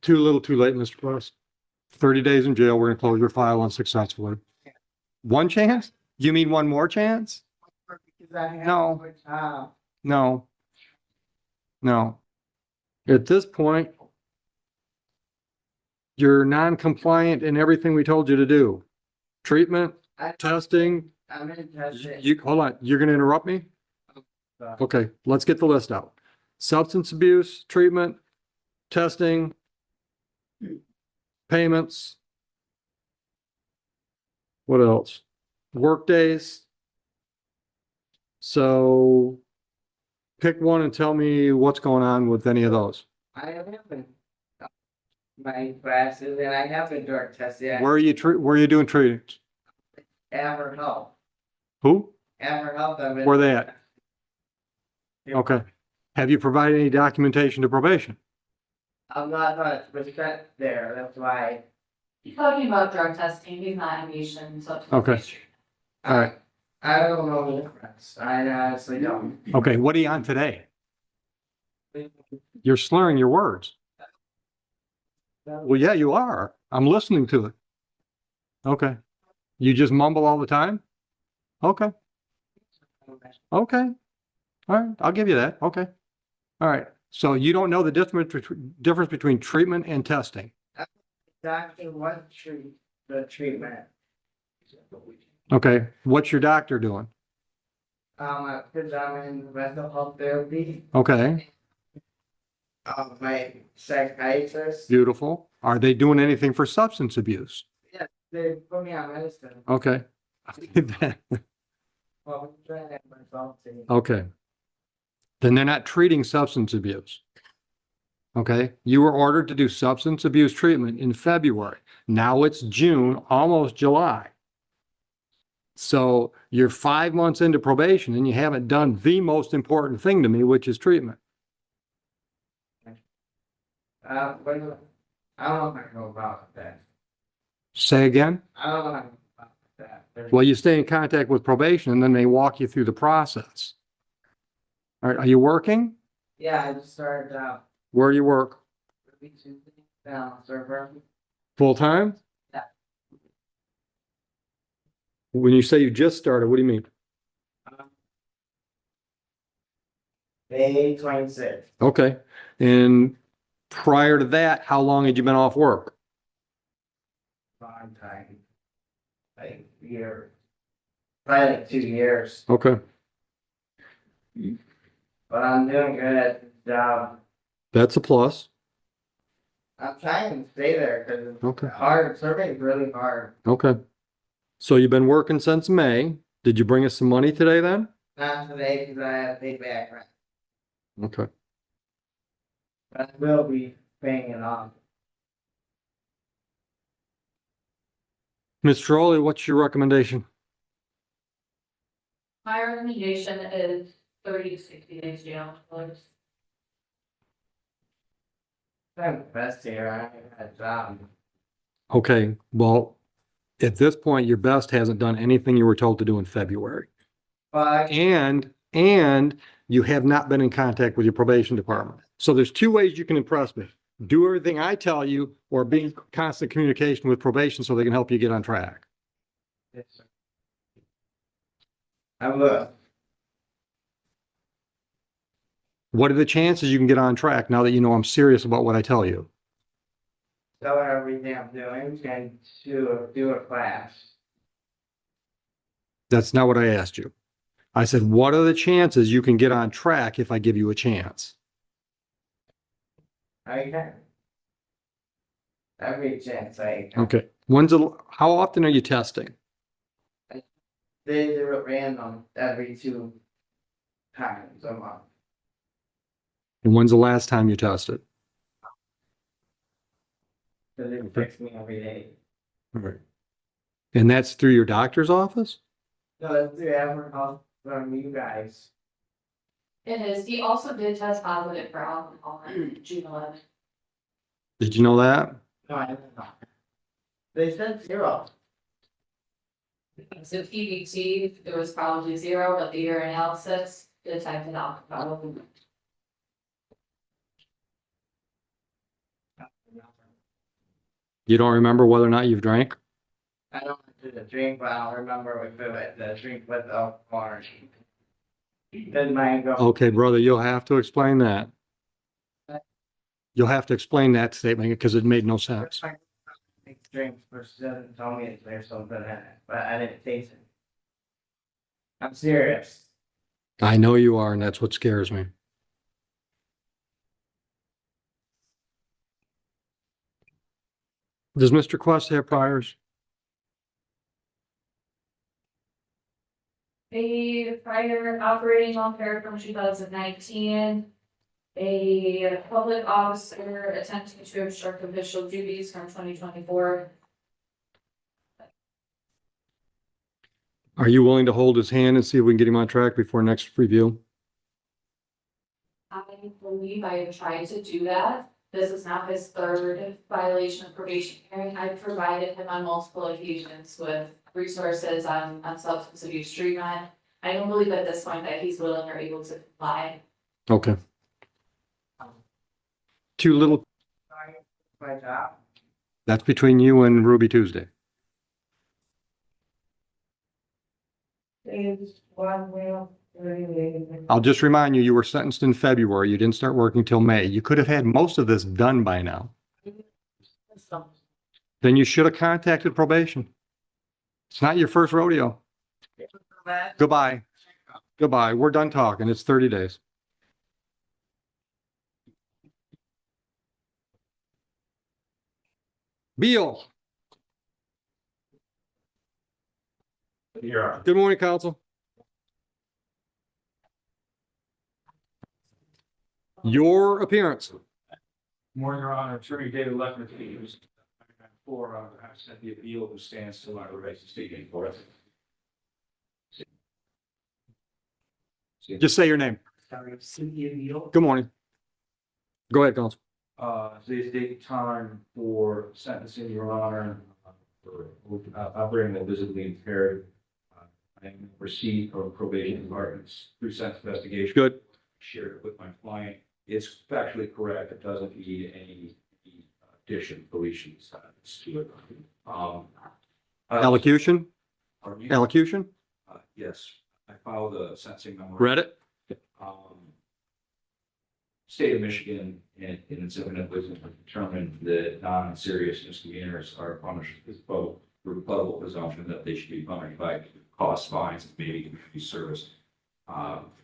too little, too late, Mr. Press. 30 days in jail. We're gonna close your file unsuccessfully. One chance? You mean one more chance? No. No. No. At this point, you're non-compliant in everything we told you to do. Treatment, testing. I'm interested. You, hold on, you're gonna interrupt me? Okay, let's get the list out. Substance abuse, treatment, testing, payments. What else? Work days. So pick one and tell me what's going on with any of those. I haven't my glasses and I haven't drug tested. Where are you doing treating? Ever help? Who? Ever help them? Where they at? Okay. Have you provided any documentation to probation? I'm not 100% there. That's why. He's talking about drug testing, he's not inpatient, so. Okay. All right. I don't know the difference. I honestly don't. Okay, what are you on today? You're slurring your words. Well, yeah, you are. I'm listening to it. Okay. You just mumble all the time? Okay. Okay. All right, I'll give you that. Okay. All right. So you don't know the difference between treatment and testing? Doctor, what the treatment? Okay. What's your doctor doing? Because I'm in mental health therapy. Okay. My psychiatrist. Beautiful. Are they doing anything for substance abuse? Yeah, they put me on medicine. Okay. Well, I'm trying to have myself to. Okay. Then they're not treating substance abuse. Okay. You were ordered to do substance abuse treatment in February. Now it's June, almost July. So you're 5 months into probation and you haven't done the most important thing to me, which is treatment. I don't know if I know about that. Say again? I don't know about that. Well, you stay in contact with probation and then they walk you through the process. All right. Are you working? Yeah, I just started Where do you work? server. Full time? Yeah. When you say you just started, what do you mean? May 26th. Okay. And prior to that, how long had you been off work? Long time. Like year. Probably like 2 years. Okay. But I'm doing good at the job. That's a plus. I'm trying to stay there because it's Okay. hard. Serving is really hard. Okay. So you've been working since May. Did you bring us some money today then? Not today because I have to pay back rent. Okay. But I will be paying it off. Ms. Trolley, what's your recommendation? My recommendation is 30 to 60 days jail. Please. I'm the best here. I haven't had a job. Okay, well, at this point, your best hasn't done anything you were told to do in February. But And you have not been in contact with your probation department. So there's two ways you can impress me. Do everything I tell you or be in constant communication with probation so they can help you get on track. yes, sir. I will. What are the chances you can get on track now that you know I'm serious about what I tell you? Tell her everything I'm doing and to do a class. That's not what I asked you. I said, what are the chances you can get on track if I give you a chance? I can. Every chance I can. Okay. How often are you testing? They do it random every 2 times a month. And when's the last time you tested? So they text me every day. All right. And that's through your doctor's office? No, that's the ever help from you guys. It is. He also did test positive for alcohol on June 11th. Did you know that? No, I didn't know. They said 0. So PBT, there was probably 0, but the urinalysis detected alcohol. You don't remember whether or not you've drank? I don't do the drink, but I don't remember if it was the drink with the water. Then mine go. Okay, brother, you'll have to explain that. You'll have to explain that statement because it made no sense. Drinks versus told me there's something in it, but I didn't taste it. I'm serious. I know you are, and that's what scares me. Does Mr. Quest have priors? A prior operating on fair from 2019. A public officer attempting to obstruct official duties from 2024. Are you willing to hold his hand and see if we can get him on track before next review? I believe I have tried to do that. This is not his third violation of probation hearing. I've provided him on multiple occasions with resources on substance abuse treatment. I don't believe at this point that he's willing or able to comply. Okay. Too little, My job. that's between you and Ruby Tuesday. Is one wheel. I'll just remind you, you were sentenced in February. You didn't start working till May. You could have had most of this done by now. Then you should have contacted probation. It's not your first rodeo. Goodbye. Goodbye. We're done talking. It's 30 days. Beal. Good morning, counsel. Your appearance. Morning, Your Honor, Attorney David Lechner, please. For, I sent the appeal who stands to my right to speak in court. Just say your name. Good morning. Go ahead, counsel. Today's date and time for sentencing, Your Honor, for operating a visibly impaired. I am receipt of probation department's pre-sentence investigation. Good. Shared it with my client. It's factually correct. It doesn't need any addition, deletion to it. Elocution? Pardon me? Elocution? Yes, I filed a sentencing memo. Read it? State of Michigan in its imminent wisdom determined that non-serious misdemeanors are punished with both rebuttable presumption that they should be punished by cost fines and maybe community service.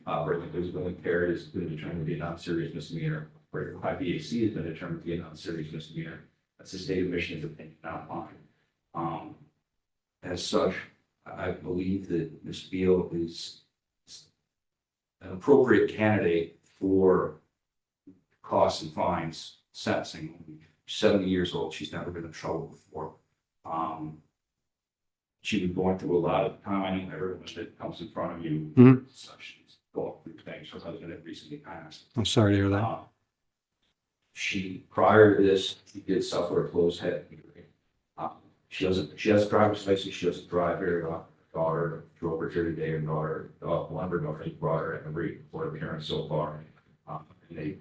Operating visible impaired has been determined to be a non-serious misdemeanor. Operating by BAC has been determined to be a non-serious misdemeanor. That's the state of Michigan's opinion, not mine. As such, I believe that Ms. Beal is an appropriate candidate for costs and fines sentencing. She's 70 years old. She's never been in trouble before. She's been going through a lot of time. Everyone that comes in front of you, Mhm. such she's going through things. Her husband had recently passed. I'm sorry to hear that. She, prior to this, she did suffer a closed head injury. She has a driver's license. She doesn't drive her daughter drove her here today. Her daughter, one of her daughters brought her at every court appearance so far. And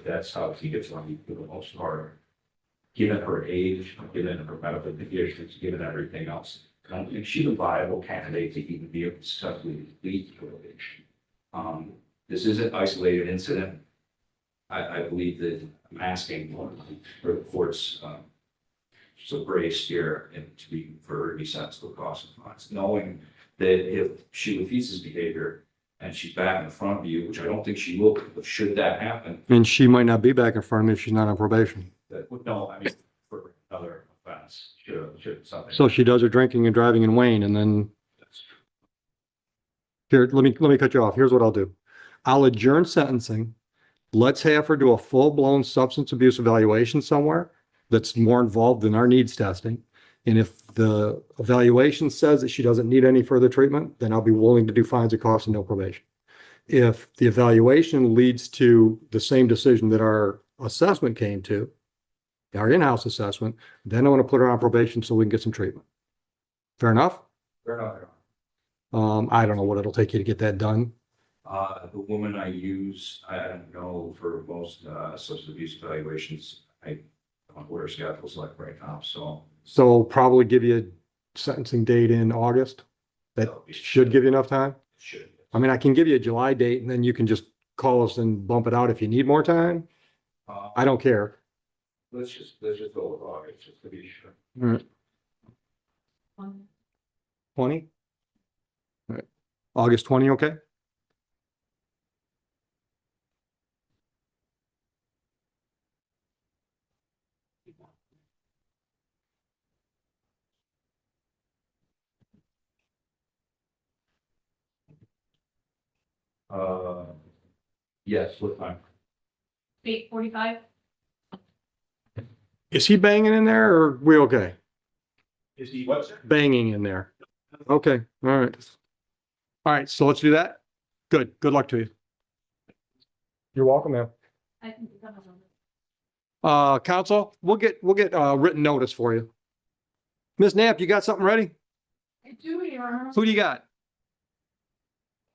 that's how she gets on for the most part. Given her age, given her medical conditions, given everything else, I don't think she's a viable candidate to even be able to successfully lead probation. This is an isolated incident. I believe that I'm asking for the court's so grace here and to be for her to be sentenced to a cost of fines, knowing that if she repeats this behavior and she's back in front of you, which I don't think she will, but should that happen, And she might not be back in front of me if she's not on probation. that would no, I mean, for another offense, should something. So she does her drinking and driving in Wayne, and then here, let me cut you off. Here's what I'll do. I'll adjourn sentencing. Let's have her do a full-blown substance abuse evaluation somewhere that's more involved in our needs testing. And if the evaluation says that she doesn't need any further treatment, then I'll be willing to do fines and costs and no probation. If the evaluation leads to the same decision that our assessment came to, our in-house assessment, then I want to put her on probation so we can get some treatment. Fair enough? Fair enough. I don't know what it'll take you to get that done. The woman I use, I don't know, for most substance abuse evaluations, I what her schedule's like right now, so. So probably give you a sentencing date in August. That should give you enough time. Should. I mean, I can give you a July date and then you can just call us and bump it out if you need more time. I don't care. Let's just go with August, just to be sure. All right. 20? All right. August 20, okay? Yes, what time? 8:45? Is he banging in there or we okay? Is he what's? Banging in there. Okay, all right. All right, so let's do that. Good. Good luck to you. You're welcome, man. I can do that. Counsel, we'll get written notice for you. Ms. Knapp, you got something ready? I do, Your Honor. Who do you got?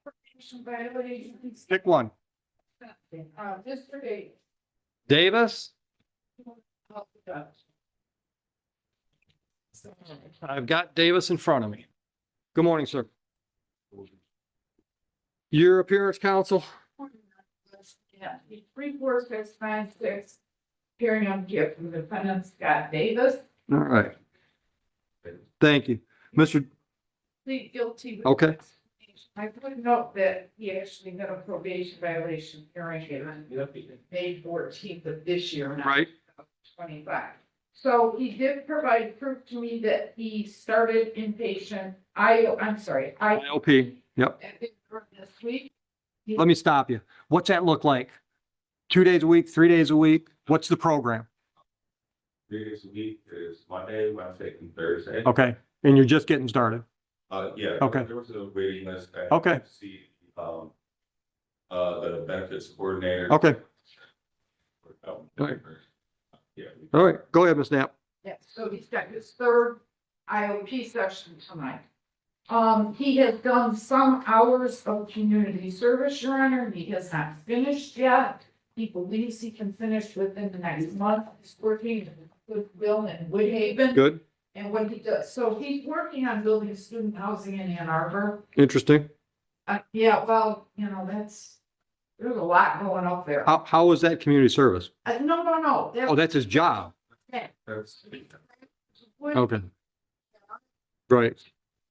Probation violations. Pick one. Mr. Davis. Davis? I've got Davis in front of me. Good morning, sir. Your appearance, counsel? Yeah, 34656, hearing on gift from defendant Scott Davis, All right. Thank you. Mr. plead guilty. with Okay. explanation. I put note that he actually got a probation violation hearing on May 14th of this year, not Right. 25. So he did provide proof to me that he started inpatient, IOP. Yep. This week. Let me stop you. What's that look like? 2 days a week, 3 days a week? What's the program? 3 days a week is Monday, Wednesday, and Thursday. Okay. And you're just getting started. Yeah. Okay. There was a waiting list. I Okay. had to see, the benefits coordinator. Okay. Right. Yeah. All right. Go ahead, Ms. Knapp. Yeah, so he's got his third IOP session tonight. He has done some hours of community service, Your Honor. He has not finished yet. He believes he can finish within the next month. He's working with Will in Woodhaven. Good. And what he does, so he's working on building student housing in Ann Arbor. Interesting. Yeah, well, there's a lot going up there. How is that community service? No. Oh, that's his job. That's. Wood Okay. Right.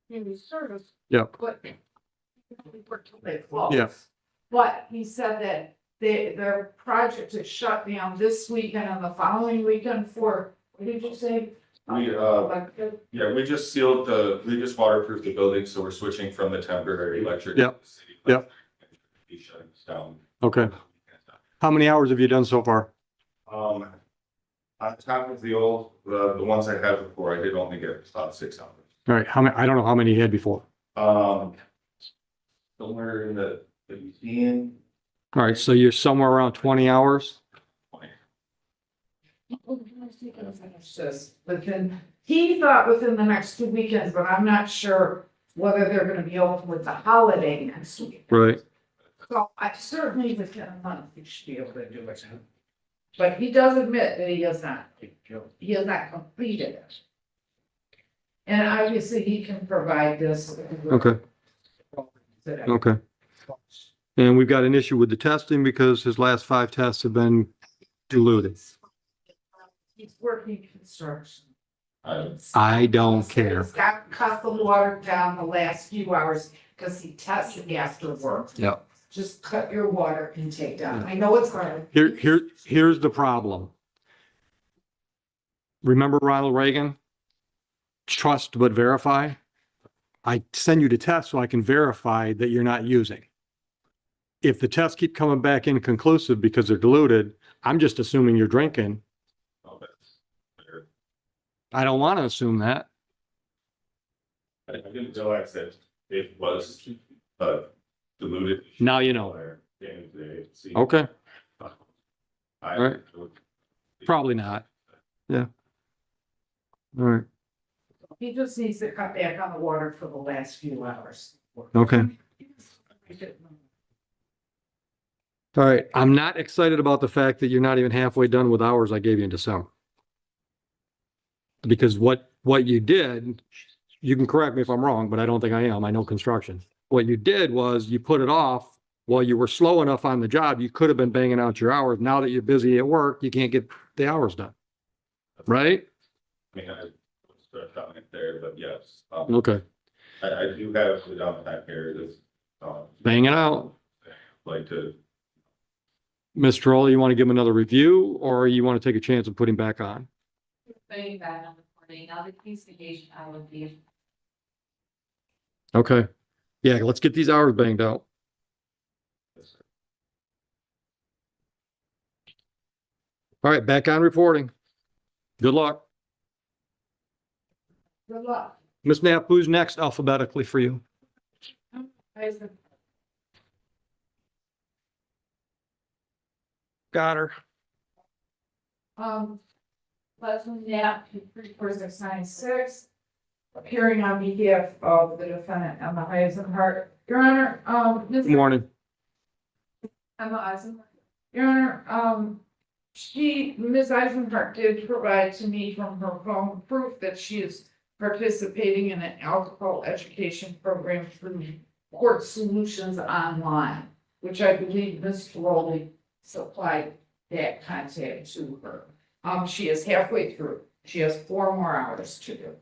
Community service. Yep. But. we work till they close. Yeah. But he said that their project is shut down this weekend and the following weekend for, what did you say? Yeah, we just waterproofed the building, so we're switching from the temporary electric. Yep. to the city Yep. electric, and be shutting this down. Okay. How many hours have you done so far? On top of the ones I had before, I did only get about 6 hours. All right. How many? I don't know how many you had before. Somewhere in the 15. All right. So you're somewhere around 20 hours. Within, he thought within the next 2 weekends, but I'm not sure whether they're gonna be open with the holiday next week. Right. So I certainly within a month, he should be able to do it. But he does admit that he has not completed it. And obviously he can provide this. Okay. Okay. And we've got an issue with the testing because his last 5 tests have been diluted. He's working construction. I don't care. He's got to cut the water down the last few hours because he tested after work. Yeah. Just cut your water intake down. I know it's hard. Here's the problem. Remember Ronald Reagan? Trust but verify. I send you to test so I can verify that you're not using. If the tests keep coming back inconclusive because they're diluted, I'm just assuming you're drinking. Oh, that's fair. I don't want to assume that. I didn't realize that it was, diluted. Now you know. Okay, I. Right. Probably not. Yeah. All right. He just needs to cut back on the water for the last few hours. Okay. All right. I'm not excited about the fact that you're not even halfway done with hours I gave you in December. Because what you did, you can correct me if I'm wrong, but I don't think I am. I know construction. What you did was you put it off while you were slow enough on the job. You could have been banging out your hours. Now that you're busy at work, you can't get the hours done. Right? I mean, I was start it there, but yes, Okay. I do have the downtime here that's, Banging out. like to, Ms. Troll, you want to give him another review or you want to take a chance of putting back on? Putting back on the recording, now the case engagement, I would be. Okay. Yeah, let's get these hours banged out. All right, back on reporting. Good luck. Good luck. Ms. Knapp, who's next alphabetically for you? Got her. Leslie Knapp, 34696, appearing on behalf of the defendant Emma Eisenhart. Your Honor, Good morning. Emma Eisenhart. Your Honor, Ms. Eisenhart did provide to me from her phone proof that she is participating in an alcohol education program through Court Solutions Online, which I believe Ms. Rowley supplied that contact to her. She is halfway through. She has 4 more hours to do.